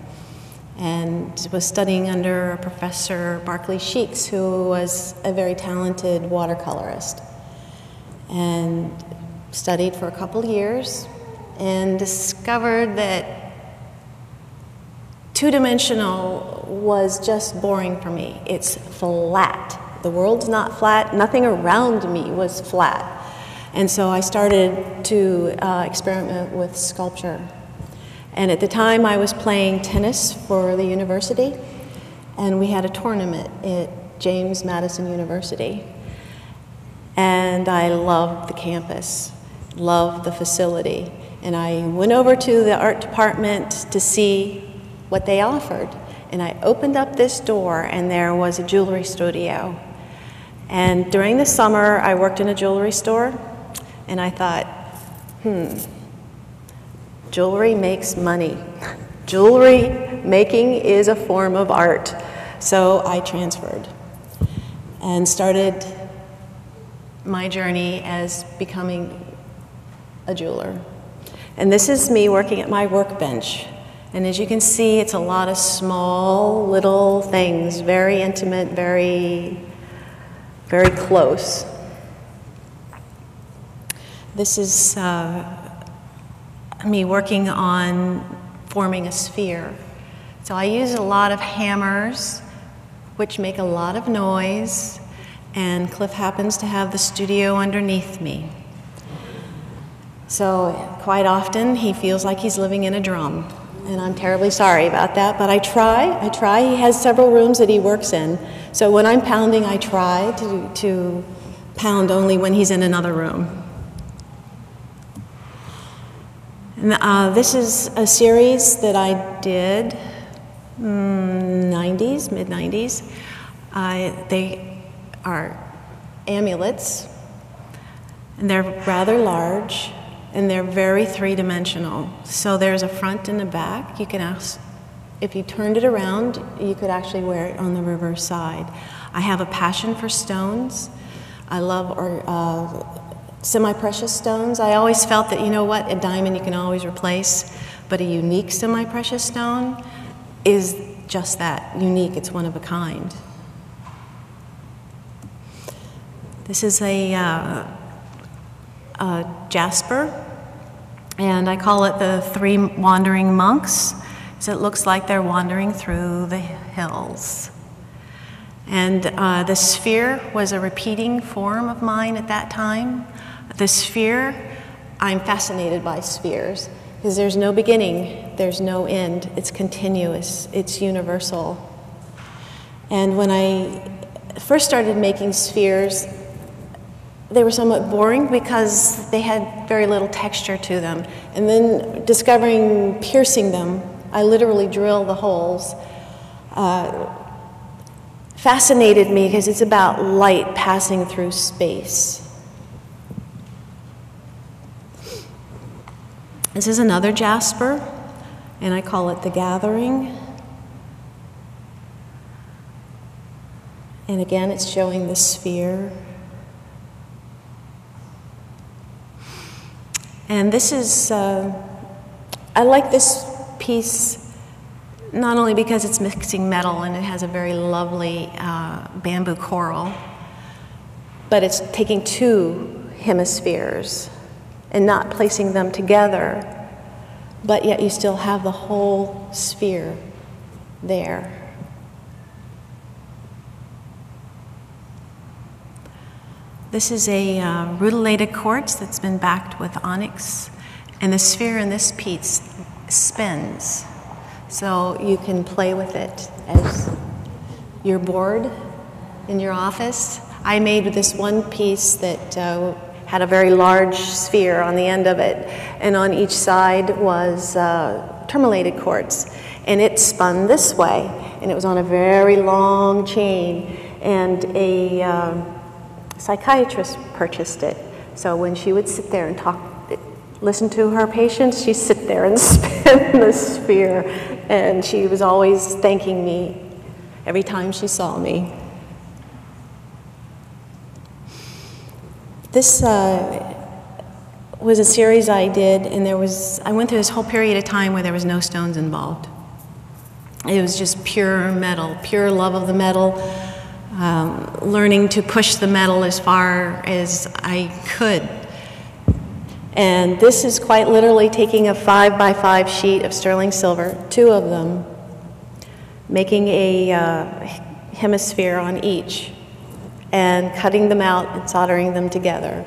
and was studying under Professor Barclay Sheeks, who was a very talented watercolorist. And studied for a couple years and discovered that two-dimensional was just boring for me. It's flat. The world's not flat. Nothing around me was flat. And so I started to experiment with sculpture. And at the time I was playing tennis for the university, and we had a tournament at James Madison University. And I loved the campus, loved the facility. And I went over to the art department to see what they offered. And I opened up this door, and there was a jewelry studio. And during the summer, I worked in a jewelry store, and I thought, jewelry makes money. Jewelry making is a form of art. So I transferred and started my journey as becoming a jeweler. And this is me working at my workbench. And as you can see, it's a lot of small little things, very intimate, very, very close. This is me working on forming a sphere. So I use a lot of hammers, which make a lot of noise, and Cliff happens to have the studio underneath me. So quite often he feels like he's living in a drum, and I'm terribly sorry about that, but I try. He has several rooms that he works in, so when I'm pounding, I try to pound only when he's in another room. And, this is a series that I did, mid-90s. They are amulets, and they're rather large, and they're very three-dimensional. So there's a front and a back. You can if you turned it around, you could actually wear it on the reverse side. I have a passion for stones. I love semi-precious stones. I always felt that, you know what, a diamond you can always replace, but a unique semi-precious stone is just that, unique. It's one of a kind. This is a jasper, and I call it the three wandering monks, so it looks like they're wandering through the hills. And the sphere was a repeating form of mine at that time. The sphere, I'm fascinated by spheres, because there's no beginning, there's no end, it's continuous, it's universal. And when I first started making spheres, they were somewhat boring because they had very little texture to them. And then discovering piercing them, I literally drill the holes, fascinated me because it's about light passing through space. This is another jasper, and I call it the Gathering. And again, it's showing the sphere. And this is, I like this piece not only because it's mixing metal and it has a very lovely bamboo coral, but it's taking two hemispheres and not placing them together, but yet you still have the whole sphere there. This is a rutilated quartz that's been backed with onyx, and the sphere in this piece spins, so you can play with it as you're bored in your office. I made this one piece that had a very large sphere on the end of it, and on each side was tourmalated quartz, and it spun this way, and it was on a very long chain, and a psychiatrist purchased it. So when she would sit there and listen to her patients, she'd sit there and spin the sphere, and she was always thanking me every time she saw me. This was a series I did, and I went through this whole period of time where there was no stones involved. It was just pure metal, pure love of the metal, learning to push the metal as far as I could. And this is quite literally taking a 5x5 sheet of sterling silver, two of them, making a hemisphere on each, and cutting them out and soldering them together,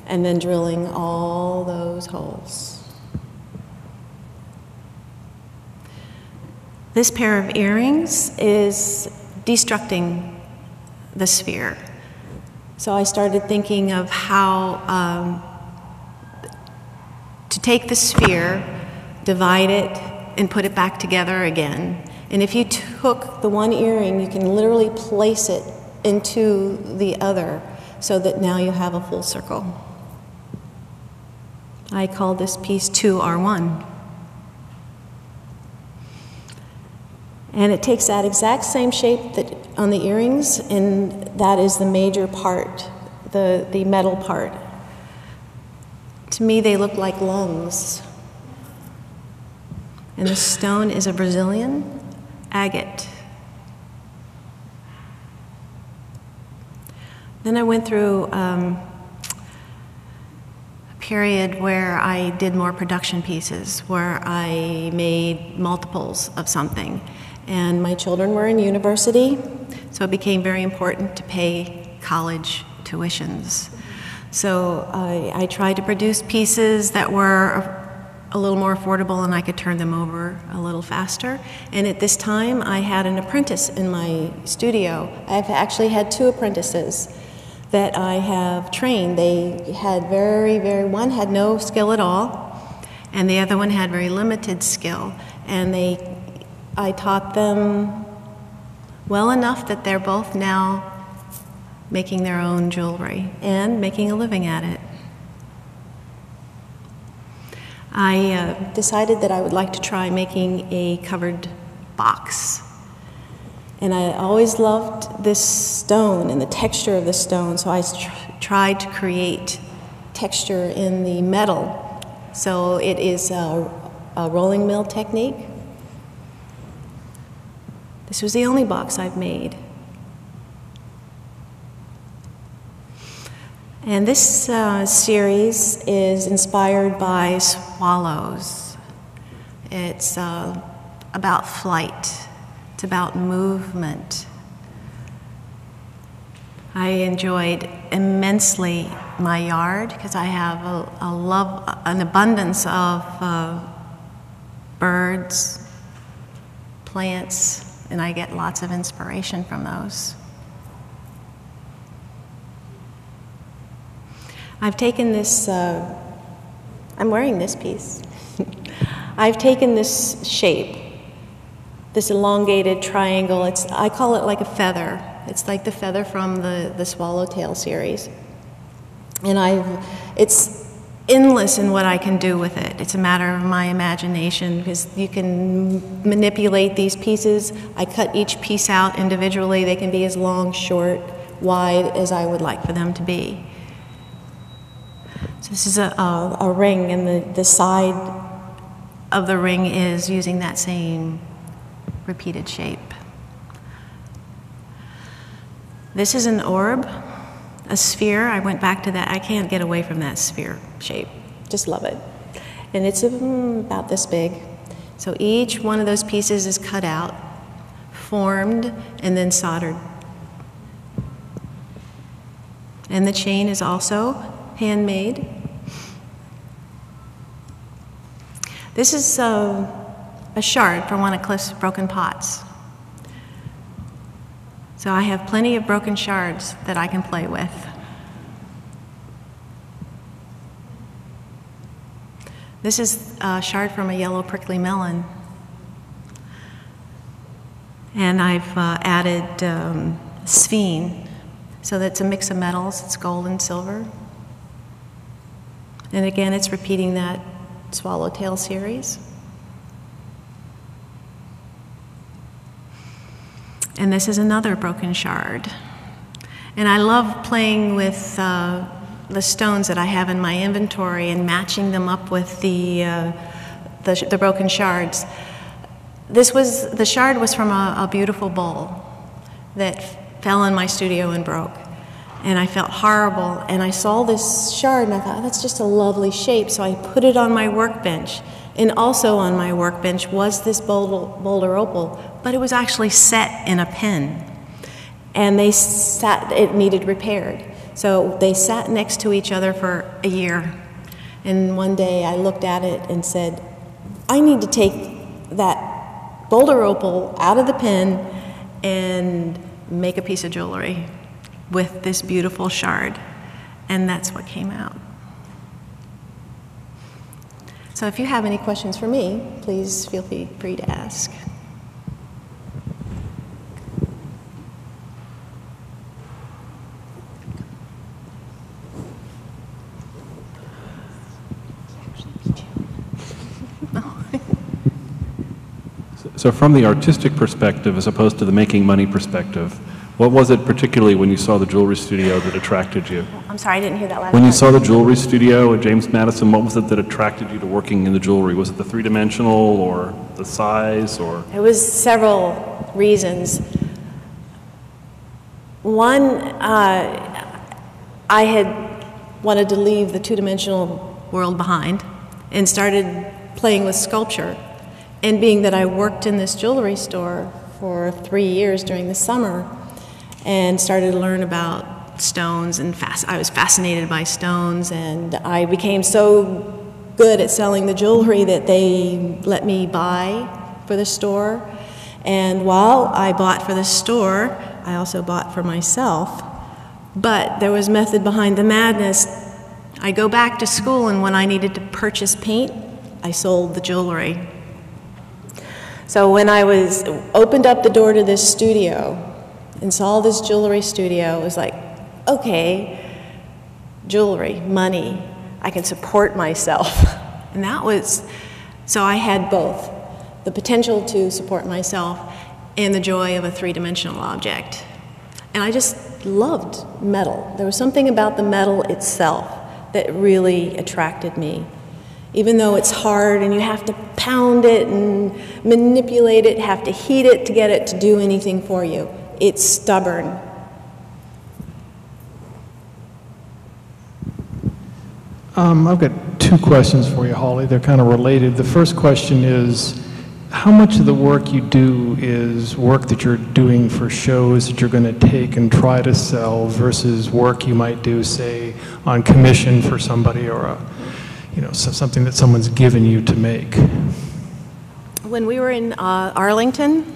and then drilling all those holes. This pair of earrings is destructing the sphere. So I started thinking of how to take the sphere, divide it, and put it back together again. And if you took the one earring, you can literally place it into the other so that now you have a full circle. I call this piece 2R1. And it takes that exact same shape that on the earrings, and that is the major part, the metal part. To me, they look like lungs. And the stone is a Brazilian agate. Then I went through a period where I did more production pieces, where I made multiples of something. And my children were in university, so it became very important to pay college tuitions. So I tried to produce pieces that were a little more affordable and I could turn them over a little faster. And at this time, I had an apprentice in my studio. I've actually had 2 apprentices that I have trained. They had one had no skill at all, and the other one had very limited skill. And I taught them well enough that they're both now making their own jewelry and making a living at it. I decided that I would like to try making a covered box. And I always loved this stone and the texture of the stone, so I tried to create texture in the metal. So it is a rolling mill technique. This was the only box I've made. And this series is inspired by swallows. It's about flight. It's about movement. I enjoyed immensely my yard because I have an abundance of birds, plants, and I get lots of inspiration from those. I've taken this, I'm wearing this piece. I've taken this shape, this elongated triangle. I call it like a feather. It's like the feather from the swallowtail series. And it's endless in what I can do with it. It's a matter of my imagination because you can manipulate these pieces. I cut each piece out individually. They can be as long, short, wide as I would like for them to be. So this is a ring, and the side of the ring is using that same repeated shape. This is an orb, a sphere. I went back to that. I can't get away from that sphere shape. Just love it. And it's about this big. So each one of those pieces is cut out, formed, and then soldered. And the chain is also handmade. This is a shard from one of Cliff's broken pots. So I have plenty of broken shards that I can play with. This is a shard from a yellow prickly melon. And I've added sphene, so that's a mix of metals. It's gold and silver. And again, it's repeating that swallowtail series. And this is another broken shard. And I love playing with the stones that I have in my inventory and matching them up with the broken shards. The shard was from a beautiful bowl that fell in my studio and broke. And I felt horrible, and I saw this shard, and I thought, oh, that's just a lovely shape, so I put it on my workbench. And also on my workbench was this boulder opal, but it was actually set in a pen. And it needed repaired. So they sat next to each other for a year. And one day I looked at it and said, I need to take that boulder opal out of the pen and make a piece of jewelry with this beautiful shard. And that's what came out. So if you have any questions for me, please feel free to ask. So from the artistic perspective, as opposed to the making money perspective, What was it particularly when you saw the jewelry studio that attracted you? I'm sorry, I didn't hear that last When you part. saw the jewelry studio at James Madison, what was it that attracted you to working in the jewelry? Was it the three-dimensional or the size or? It was several reasons. One, I had wanted to leave the two-dimensional world behind and started playing with sculpture. And being that I worked in this jewelry store for 3 years during the summer and started to learn about stones, and I was fascinated by stones, and I became so good at selling the jewelry that they let me buy for the store. And while I bought for the store, I also bought for myself. But there was method behind the madness. I go back to school, and when I needed to purchase paint, I sold the jewelry. So when I opened up the door to this studio and saw this jewelry studio, it was like, okay, jewelry, money, I can support myself. And that was, so I had both, the potential to support myself and the joy of a three-dimensional object. And I just loved metal. There was something about the metal itself that really attracted me. Even though it's hard and you have to pound it and manipulate it, have to heat it to get it to do anything for you. It's stubborn. I've got two questions for you, Holly. They're kind of related. The first question is, how much of the work you do is work that you're doing for shows that you're going to take and try to sell versus work you might do, say, on commission for somebody or something that someone's given you to make? When we were in Arlington,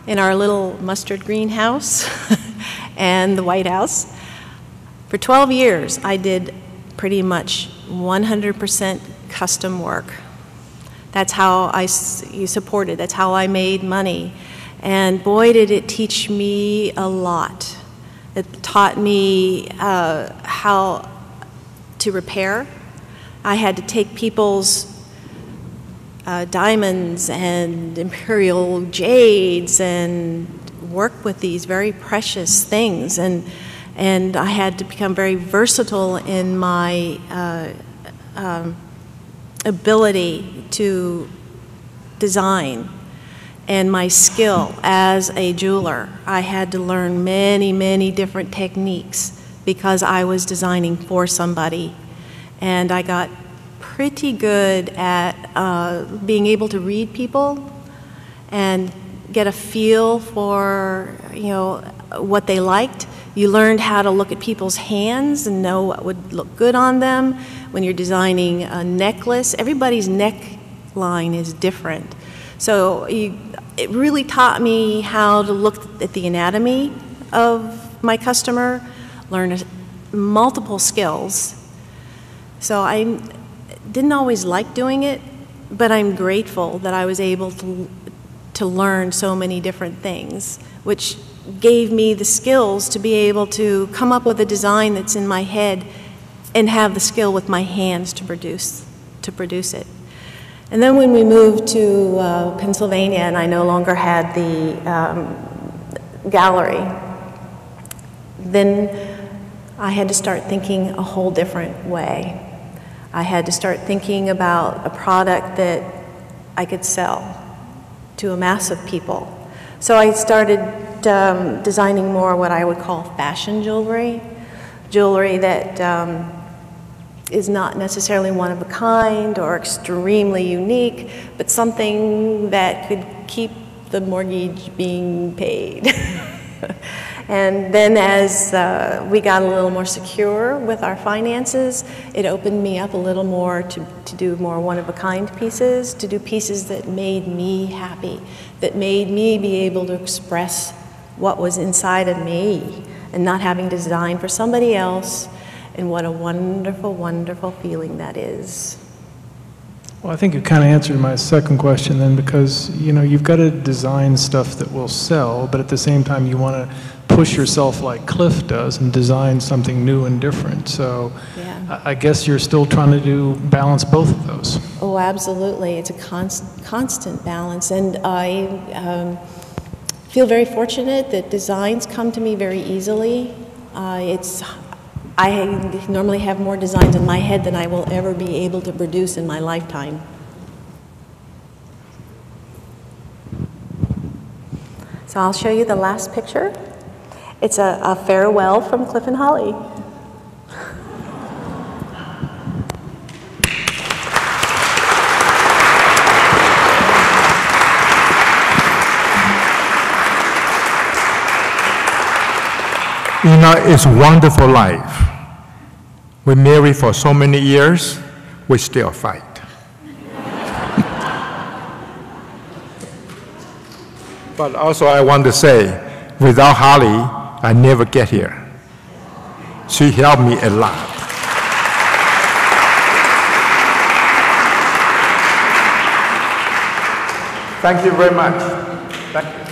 in our little mustard green house and the White House, for 12 years I did pretty much 100% custom work. That's how you supported, that's how I made money. And boy, did it teach me a lot. It taught me how to repair. I had to take people's diamonds and imperial jades and work with these very precious things, and I had to become very versatile in my ability to design and my skill as a jeweler. I had to learn many, many different techniques because I was designing for somebody. And I got pretty good at being able to read people and get a feel for, what they liked. You learned how to look at people's hands and know what would look good on them. When you're designing a necklace, everybody's neckline is different. So it really taught me how to look at the anatomy of my customer, learn multiple skills. So I didn't always like doing it, but I'm grateful that I was able to learn so many different things, which gave me the skills to be able to come up with a design that's in my head and have the skill with my hands to produce it. And then when we moved to Pennsylvania and I no longer had the gallery, then I had to start thinking a whole different way. I had to start thinking about a product that I could sell to a mass of people. So I started designing more what I would call fashion jewelry that is not necessarily one of a kind or extremely unique, but something that could keep the mortgage being paid. And then as we got a little more secure with our finances, it opened me up a little more to do more one-of-a-kind pieces, to do pieces that made me happy, that made me be able to express what was inside of me and not having to design for somebody else. And what a wonderful, wonderful feeling that is. Well, I think you kind of answered my second question then, because you've got to design stuff that will sell, but at the same time you want to push yourself like Cliff does and design something new and different. So yeah. I guess you're still trying to balance both of those. Oh, absolutely. It's a constant balance. And I feel very fortunate that designs come to me very easily. I normally have more designs in my head than I will ever be able to produce in my lifetime. So I'll show you the last picture. It's a farewell from Cliff and Holly. You know, it's a wonderful life. We married for so many years, we still fight. But also I want to say, without Holly, I never get here. She helped me a lot. Thank you very much. Thank you.